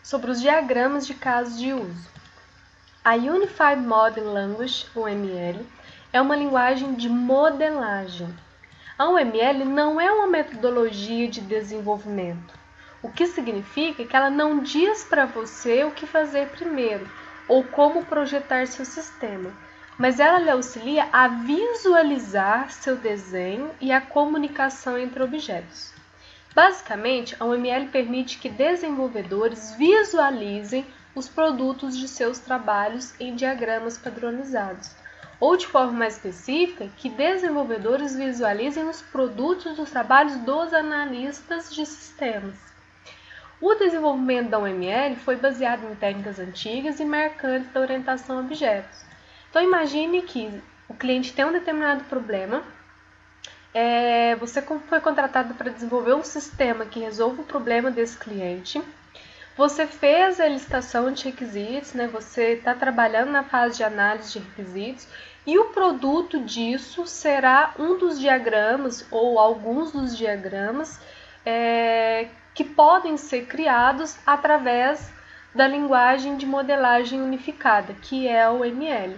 sobre os diagramas de casos de uso. A Unified Modeling Language, UML, é uma linguagem de modelagem. A UML não é uma metodologia de desenvolvimento, o que significa que ela não diz para você o que fazer primeiro ou como projetar seu sistema, mas ela lhe auxilia a visualizar seu desenho e a comunicação entre objetos. Basicamente, a UML permite que desenvolvedores visualizem os produtos de seus trabalhos em diagramas padronizados, ou de forma mais específica, que desenvolvedores visualizem os produtos dos trabalhos dos analistas de sistemas. O desenvolvimento da UML foi baseado em técnicas antigas e marcantes da orientação a objetos. Então, imagine que o cliente tem um determinado problema, você foi contratado para desenvolver um sistema que resolva o problema desse cliente. Você fez a licitação de requisitos, você está trabalhando na fase de análise de requisitos e o produto disso será um dos diagramas ou alguns dos diagramas que podem ser criados através da linguagem de modelagem unificada, que é a UML.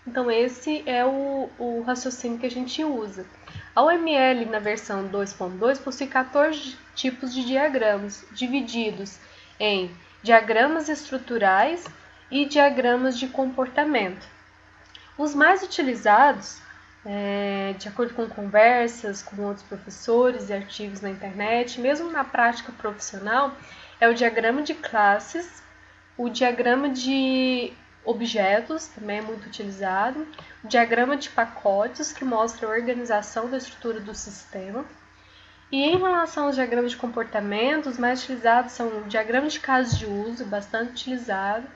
Então, esse é o raciocínio que a gente usa. A UML, na versão 2.2, possui 14 tipos de diagramas, divididos em diagramas estruturais e diagramas de comportamento. Os mais utilizados, de acordo com conversas com outros professores e artigos na internet, mesmo na prática profissional, é o diagrama de classes, o diagrama de objetos, também é muito utilizado, o diagrama de pacotes, que mostra a organização da estrutura do sistema. E em relação aos diagramas de comportamento, os mais utilizados são o diagrama de casos de uso, bastante utilizado,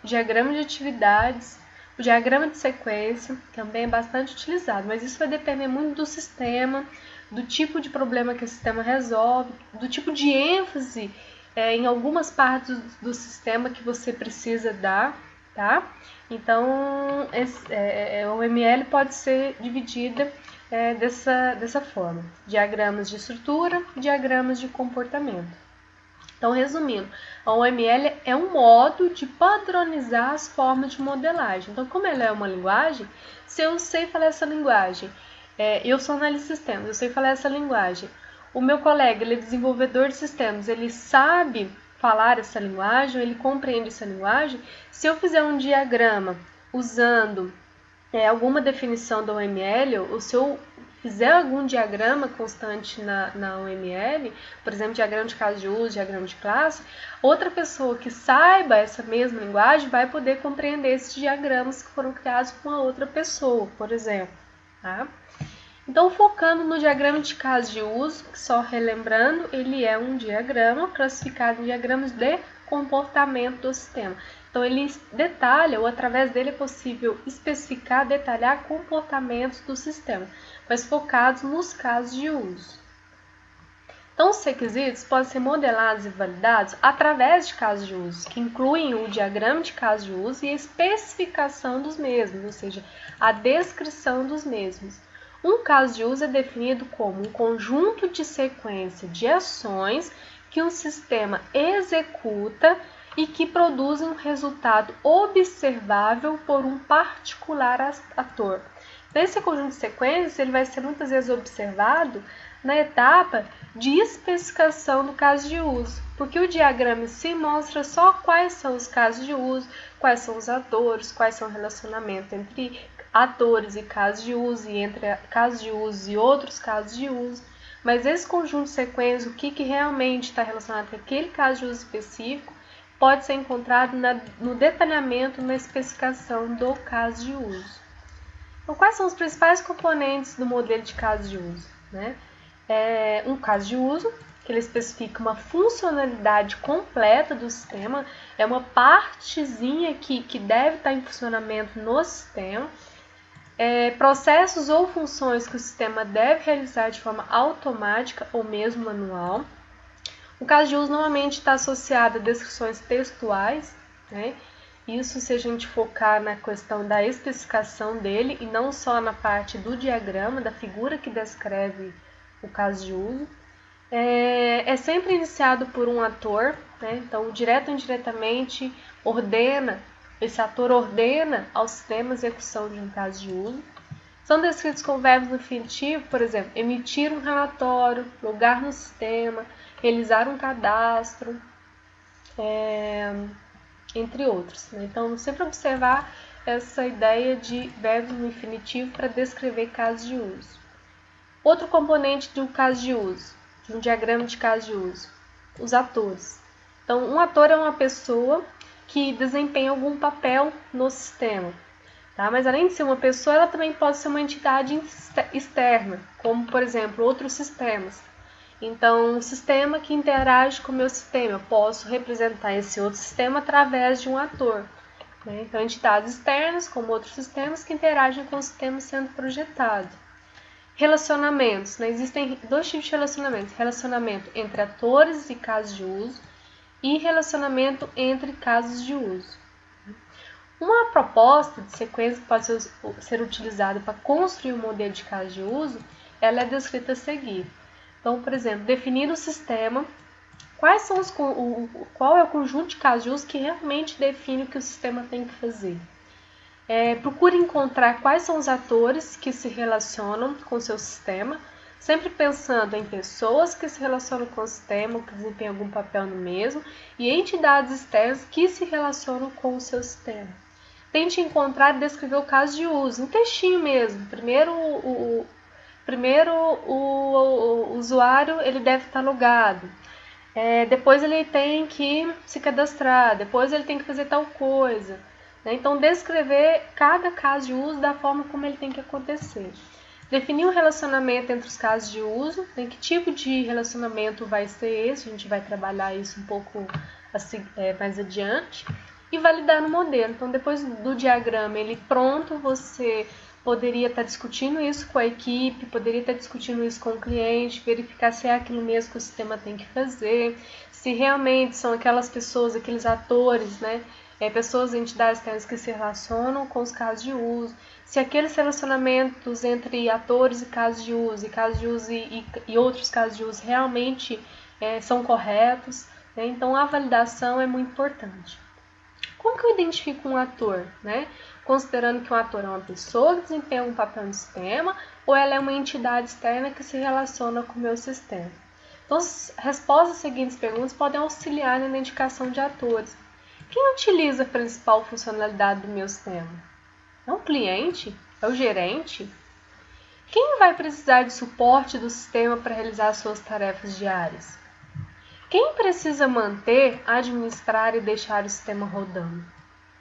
o diagrama de atividades, o diagrama de sequência, também é bastante utilizado, mas isso vai depender muito do sistema, do tipo de problema que o sistema resolve, do tipo de ênfase em algumas partes do sistema que você precisa dar, tá? Então, a UML pode ser dividida dessa forma: diagramas de estrutura e diagramas de comportamento. Então, resumindo, a UML é um modo de padronizar as formas de modelagem. Então, como ela é uma linguagem, se eu sei falar essa linguagem, eu sou analista de sistemas, eu sei falar essa linguagem, o meu colega, ele é desenvolvedor de sistemas, ele sabe falar essa linguagem, ele compreende essa linguagem. Se eu fizer um diagrama usando alguma definição da UML, ou se eu fizer algum diagrama constante na UML, por exemplo, diagrama de caso de uso, diagrama de classe, outra pessoa que saiba essa mesma linguagem vai poder compreender esses diagramas que foram criados com a outra pessoa, por exemplo. Tá? Então, focando no diagrama de caso de uso, que só relembrando, ele é um diagrama classificado em diagramas de comportamento do sistema. Então, ele detalha, ou através dele é possível especificar, detalhar comportamentos do sistema, mas focados nos casos de uso. Então, os requisitos podem ser modelados e validados através de casos de uso, que incluem o diagrama de caso de uso e a especificação dos mesmos, ou seja, a descrição dos mesmos. Um caso de uso é definido como um conjunto de sequência de ações que um sistema executa e que produzem um resultado observável por um particular ator. Nesse conjunto de sequências, ele vai ser muitas vezes observado na etapa de especificação do caso de uso, porque o diagrama em si mostra só quais são os casos de uso, quais são os atores, quais são o relacionamento entre atores e casos de uso, e entre casos de uso e outros casos de uso. Mas esse conjunto de sequências, o que realmente está relacionado com aquele caso de uso específico, pode ser encontrado no detalhamento, na especificação do caso de uso. Então, quais são os principais componentes do modelo de caso de uso? Um caso de uso, que ele especifica uma funcionalidade completa do sistema, é uma partezinha que deve estar em funcionamento no sistema, processos ou funções que o sistema deve realizar de forma automática ou mesmo manual. O caso de uso normalmente está associado a descrições textuais, Isso se a gente focar na questão da especificação dele e não só na parte do diagrama, da figura que descreve o caso de uso. é sempre iniciado por um ator, né? Então, direto ou indiretamente, esse ator ordena ao sistema a execução de um caso de uso. São descritos com verbos no infinitivo, por exemplo, emitir um relatório, logar no sistema, realizar um cadastro, entre outros, né? Então, sempre observar essa ideia de verbos no infinitivo para descrever casos de uso. Outro componente do caso de uso, de um diagrama de caso de uso, os atores. Então, um ator é uma pessoa que desempenha algum papel no sistema. Tá? Mas além de ser uma pessoa, ela também pode ser uma entidade externa, como, por exemplo, outros sistemas. Então, um sistema que interage com o meu sistema, eu posso representar esse outro sistema através de um ator. Né? Então, entidades externas, como outros sistemas, que interagem com o sistema sendo projetado. Relacionamentos. Né? Existem dois tipos de relacionamentos. Relacionamento entre atores e casos de uso e relacionamento entre casos de uso. Uma proposta de sequência que pode ser utilizada para construir um modelo de caso de uso, ela é descrita a seguir. Então, por exemplo, definir o sistema, qual é o conjunto de casos de uso que realmente define o que o sistema tem que fazer. Procure encontrar quais são os atores que se relacionam com o seu sistema, sempre pensando em pessoas que se relacionam com o sistema, que desempenham algum papel no mesmo, e entidades externas que se relacionam com o seu sistema. Tente encontrar e descrever o caso de uso, um textinho mesmo. Primeiro o usuário ele deve estar logado. Depois ele tem que se cadastrar, depois ele tem que fazer tal coisa. Né? Então, descrever cada caso de uso da forma como ele tem que acontecer. Definir um relacionamento entre os casos de uso, né? Que tipo de relacionamento vai ser esse, a gente vai trabalhar isso um pouco assim, mais adiante. E validar no modelo. Então, depois do diagrama ele pronto, você poderia estar discutindo isso com a equipe, poderia estar discutindo isso com o cliente, verificar se é aquilo mesmo que o sistema tem que fazer, se realmente são aquelas pessoas, aqueles atores, né, pessoas, entidades externas que se relacionam com os casos de uso, se aqueles relacionamentos entre atores e casos de uso, e outros casos de uso realmente são corretos, né? Então, a validação é muito importante. Como que eu identifico um ator, né? Considerando que um ator é uma pessoa que desempenha um papel no sistema ou ela é uma entidade externa que se relaciona com o meu sistema. Então, as respostas às seguintes perguntas podem auxiliar na identificação de atores. Quem utiliza a principal funcionalidade do meu sistema? É o cliente? É o gerente? Quem vai precisar de suporte do sistema para realizar suas tarefas diárias? Quem precisa manter, administrar e deixar o sistema rodando?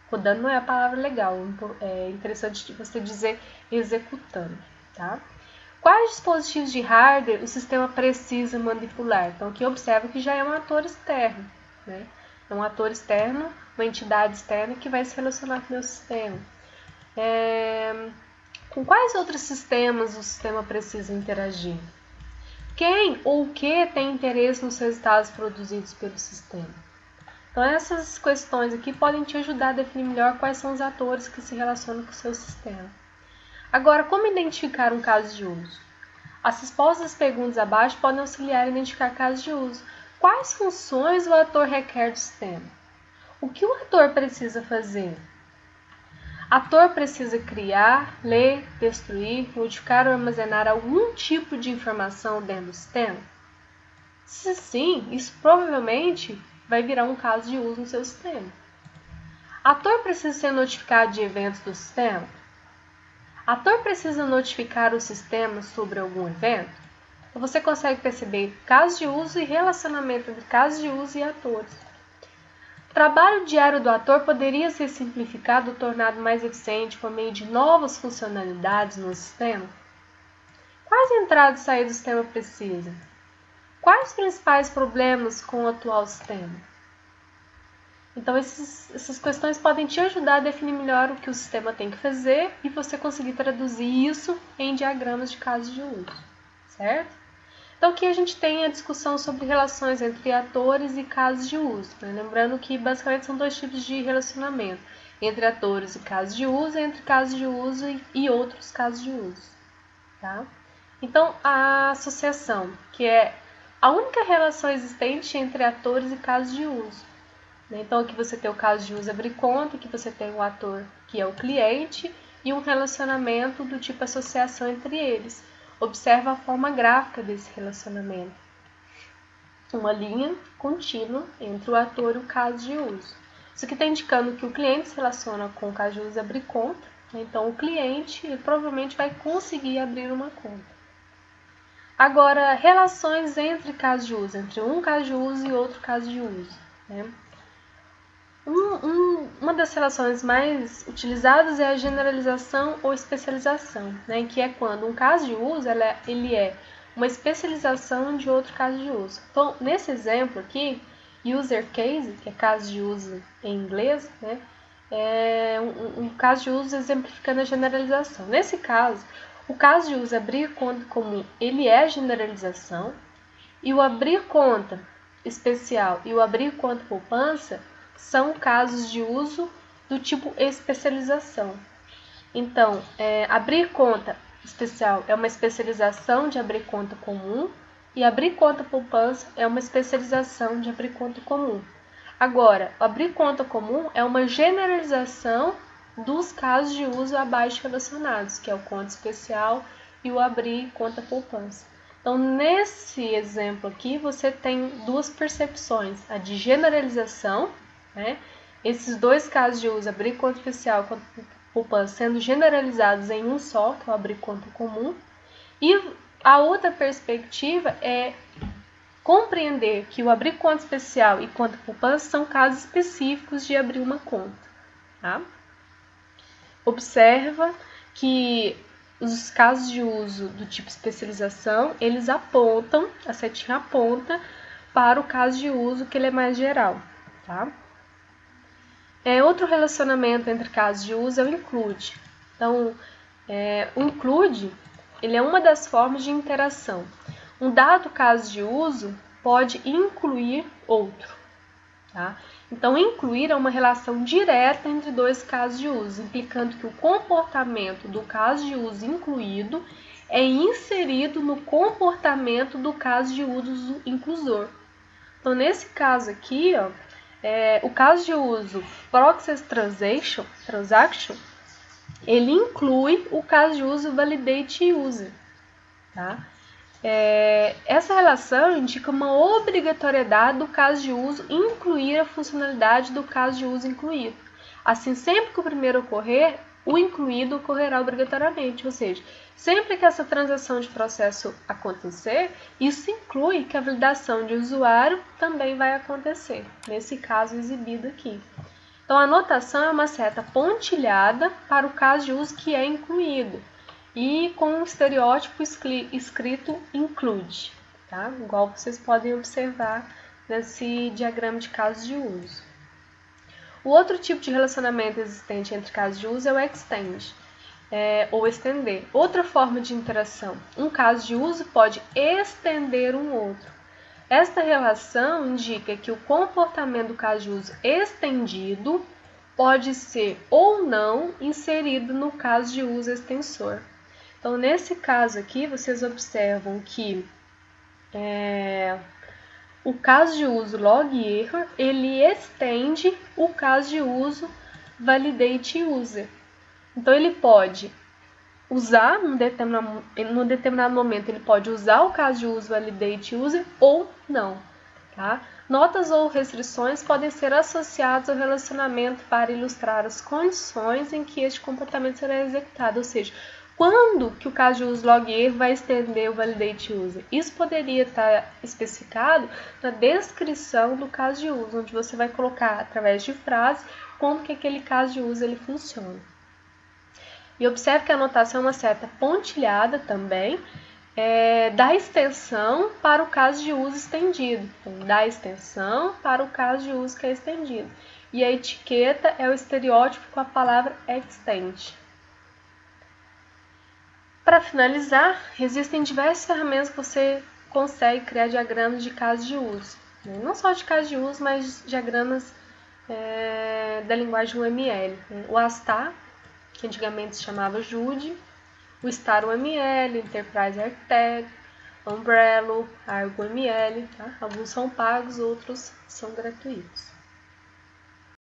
Rodando não é a palavra legal, é interessante você dizer executando, tá? Quais dispositivos de hardware o sistema precisa manipular? Então, aqui observa que já é um ator externo, né? É um ator externo, uma entidade externa que vai se relacionar com o meu sistema. Com quais outros sistemas o sistema precisa interagir? Quem ou o que tem interesse nos resultados produzidos pelo sistema? Então, essas questões aqui podem te ajudar a definir melhor quais são os atores que se relacionam com o seu sistema. Agora, como identificar um caso de uso? As respostas às perguntas abaixo podem auxiliar a identificar casos de uso. Quais funções o ator requer do sistema? O que o ator precisa fazer? Ator precisa criar, ler, destruir, modificar ou armazenar algum tipo de informação dentro do sistema? Se sim, isso provavelmente vai virar um caso de uso no seu sistema. Ator precisa ser notificado de eventos do sistema? Ator precisa notificar o sistema sobre algum evento? Então, você consegue perceber casos de uso e relacionamento entre casos de uso e atores. O trabalho diário do ator poderia ser simplificado ou tornado mais eficiente por meio de novas funcionalidades no sistema? Quais entradas e saídas do sistema precisa? Quais os principais problemas com o atual sistema? Então, essas questões podem te ajudar a definir melhor o que o sistema tem que fazer e você conseguir traduzir isso em diagramas de casos de uso, certo? Então, aqui a gente tem a discussão sobre relações entre atores e casos de uso, né? Lembrando que basicamente são dois tipos de relacionamento, entre atores e casos de uso, e entre casos de uso e outros casos de uso, tá? Então, a associação, que é a única relação existente entre atores e casos de uso. Então, aqui você tem o caso de uso abrir conta, aqui você tem o ator, que é o cliente, e um relacionamento do tipo associação entre eles. Observa a forma gráfica desse relacionamento. Uma linha contínua entre o ator e o caso de uso. Isso aqui está indicando que o cliente se relaciona com o caso de uso abrir conta, então o cliente ele provavelmente vai conseguir abrir uma conta. Agora, relações entre casos de uso, entre um caso de uso e outro caso de uso. Uma das relações mais utilizadas é a generalização ou especialização, que é quando um caso de uso ele é uma especialização de outro caso de uso. Então, nesse exemplo aqui, user case, que é caso de uso em inglês, é um caso de uso exemplificando a generalização. Nesse caso, o caso de uso abrir conta comum, ele é generalização, e o abrir conta especial e o abrir conta poupança são casos de uso do tipo especialização. Então, abrir conta especial é uma especialização de abrir conta comum e abrir conta poupança é uma especialização de abrir conta comum. Agora, abrir conta comum é uma generalização dos casos de uso abaixo relacionados, que é o conta especial e o abrir conta poupança. Então, nesse exemplo aqui, você tem duas percepções, a de generalização, esses dois casos de uso, abrir conta especial e conta poupança, sendo generalizados em um só, que é o abrir conta comum, e a outra perspectiva é compreender que o abrir conta especial e conta poupança são casos específicos de abrir uma conta. Tá? Observa que os casos de uso do tipo especialização, eles apontam, a setinha aponta para o caso de uso que ele é mais geral. Tá? Outro relacionamento entre casos de uso é o include. Então, o include ele é uma das formas de interação. Um dado caso de uso pode incluir outro. Tá? Então, incluir é uma relação direta entre dois casos de uso, implicando que o comportamento do caso de uso incluído é inserido no comportamento do caso de uso inclusor. Então, nesse caso aqui, o caso de uso Process Transaction, ele inclui o caso de uso Validate User. Tá? Essa relação indica uma obrigatoriedade do caso de uso incluir a funcionalidade do caso de uso incluído. Assim, sempre que o primeiro ocorrer, o incluído ocorrerá obrigatoriamente, ou seja, sempre que essa transação de processo acontecer, isso inclui que a validação de usuário também vai acontecer, nesse caso exibido aqui. Então, a anotação é uma seta pontilhada para o caso de uso que é incluído e com um estereótipo escrito include, tá? Igual vocês podem observar nesse diagrama de casos de uso. O outro tipo de relacionamento existente entre casos de uso é o extend, ou estender. Outra forma de interação. Um caso de uso pode estender um outro. Esta relação indica que o comportamento do caso de uso estendido pode ser ou não inserido no caso de uso extensor. Então, nesse caso aqui, vocês observam que o caso de uso log error, ele estende o caso de uso validate user. Então, ele pode usar, num determinado momento, ele pode usar o caso de uso validate user ou não. Tá? Notas ou restrições podem ser associadas ao relacionamento para ilustrar as condições em que este comportamento será executado, ou seja, quando que o caso de uso log erro vai estender o validate user? Isso poderia estar especificado na descrição do caso de uso, onde você vai colocar, através de frase, como que aquele caso de uso ele funciona. E observe que a anotação é uma seta pontilhada também, da extensão para o caso de uso estendido. Então, da extensão para o caso de uso que é estendido. E a etiqueta é o estereótipo com a palavra extend. Para finalizar, existem diversas ferramentas que você consegue criar diagramas de casos de uso. Não só de casos de uso, mas diagramas da linguagem UML. O ASTAR, que antigamente se chamava JUDI, o STAR UML, Enterprise Architect, Umbrello, ArgoML, tá? Alguns são pagos, outros são gratuitos.